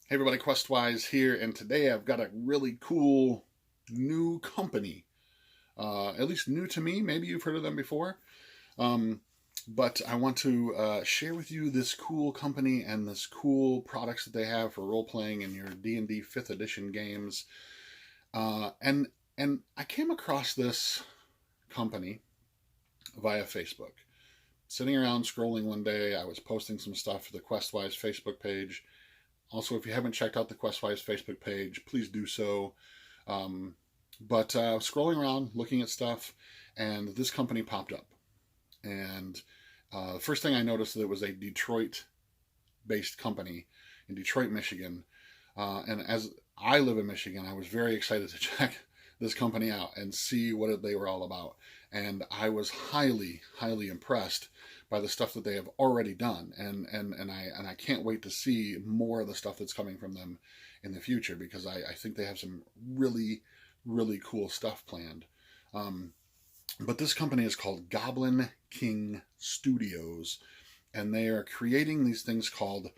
Hey everybody, Questwise here, and today I've got a really cool new company. At least new to me. Maybe you've heard of them before. Um, but I want to share with you this cool company and this cool products that they have for role playing in your D&D 5th edition games. Uh, and and I came across this company via Facebook. Sitting around scrolling one day, I was posting some stuff to the Questwise Facebook page. Also, if you haven't checked out the Questwise Facebook page, please do so. Um, but scrolling around, looking at stuff, and this company popped up. And the first thing I noticed that it was a Detroit-based company in Detroit, Michigan. And as I live in Michigan, I was very excited to check this company out and see what they were all about. And I was highly, highly impressed by the stuff that they have already done, and I can't wait to see more of the stuff that's coming from them in the future, because I think they have some really, really cool stuff planned. Um, but this company is called Goblin King Studios, and they are creating these things called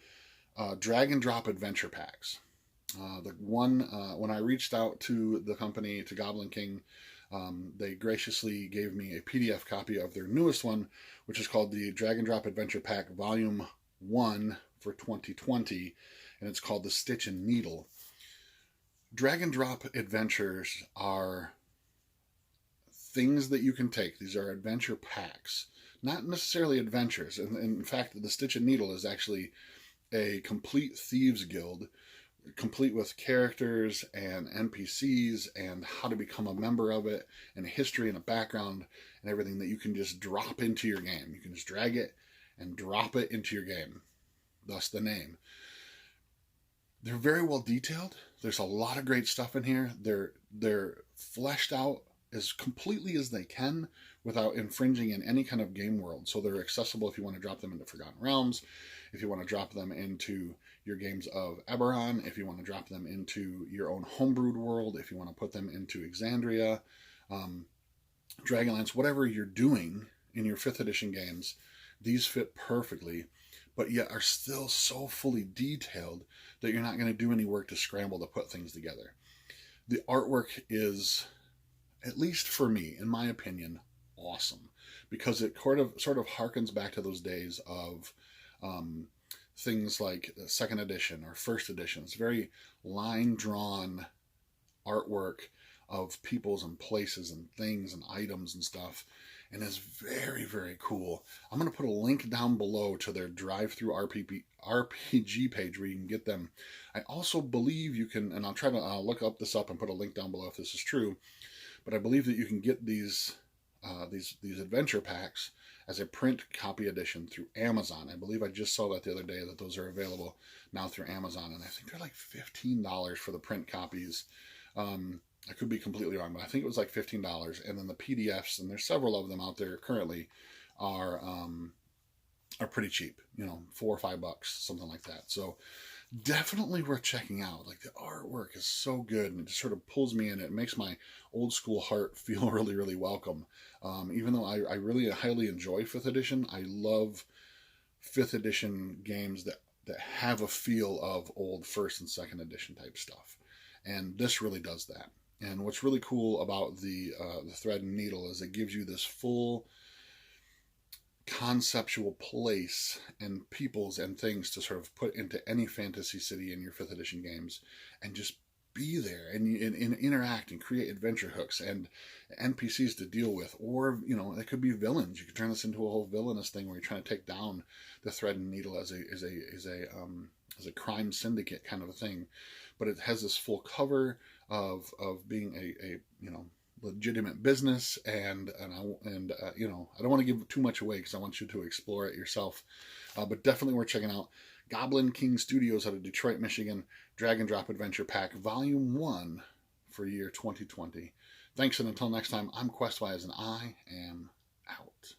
drag and drop adventure packs. The one When I reached out to the company, to Goblin King, they graciously gave me a PDF copy of their newest one, which is called the Drag and Drop Adventure Pack Volume 1 for 2020, and it's called the Stitch and Needle. Drag and drop adventures are things that you can take. These are adventure packs, not necessarily adventures. And in fact, the Stitch and Needle is actually a complete thieves guild, complete with characters and NPCs and how to become a member of it, and a history and a background and everything that you can just drop into your game. You can just drag it and drop it into your game, thus the name. They're very well detailed. There's a lot of great stuff in here. They're fleshed out as completely as they can without infringing in any kind of game world. So they're accessible if you want to drop them into Forgotten Realms, if you want to drop them into your games of Eberron, if you want to drop them into your own homebrewed world, if you want to put them into Exandria, Dragonlance, whatever you're doing in your 5th edition games, these fit perfectly, but yet are still so fully detailed that you're not going to do any work to scramble to put things together. The artwork is, at least for me, in my opinion, awesome, because it sort of harkens back to those days of things like 2nd edition or 1st edition. It's very line drawn artwork of peoples and places and things and items and stuff, and is very, very cool. I'm going to put a link down below to their Drivethrurpg page where you can get them. I also believe you can, and I'll look this up and put a link down below if this is true, but I believe that you can get these adventure packs as a print copy edition through Amazon. I believe I just saw that the other day, that those are available now through Amazon, and I think they're like $15 for the print copies. I could be completely wrong, but I think it was like $15. And then the PDFs, and there's several of them out there currently, are pretty cheap. You know, $4 or $5, something like that. So definitely worth checking out. Like, the artwork is so good, and it just sort of pulls me in. It makes my old school heart feel really, really welcome. Even though I really highly enjoy 5th edition, I love 5th edition games that have a feel of old 1st and 2nd edition type stuff. And this really does that. And what's really cool about the thread and needle is it gives you this full conceptual place and peoples and things to sort of put into any fantasy city in your 5th edition games, and just be there and interact and create adventure hooks and NPCs to deal with. Or, you know, it could be villains. You could turn this into a whole villainous thing where you're trying to take down the thread and needle as a crime syndicate kind of a thing. But it has this full cover of being a legitimate business, and you know, I don't want to give too much away because I want you to explore it yourself, but definitely worth checking out. Goblin King Studios out of Detroit, Michigan, Drag and Drop Adventure Pack Volume 1 for year 2020. Thanks, and until next time, I'm Questwise, and I am out.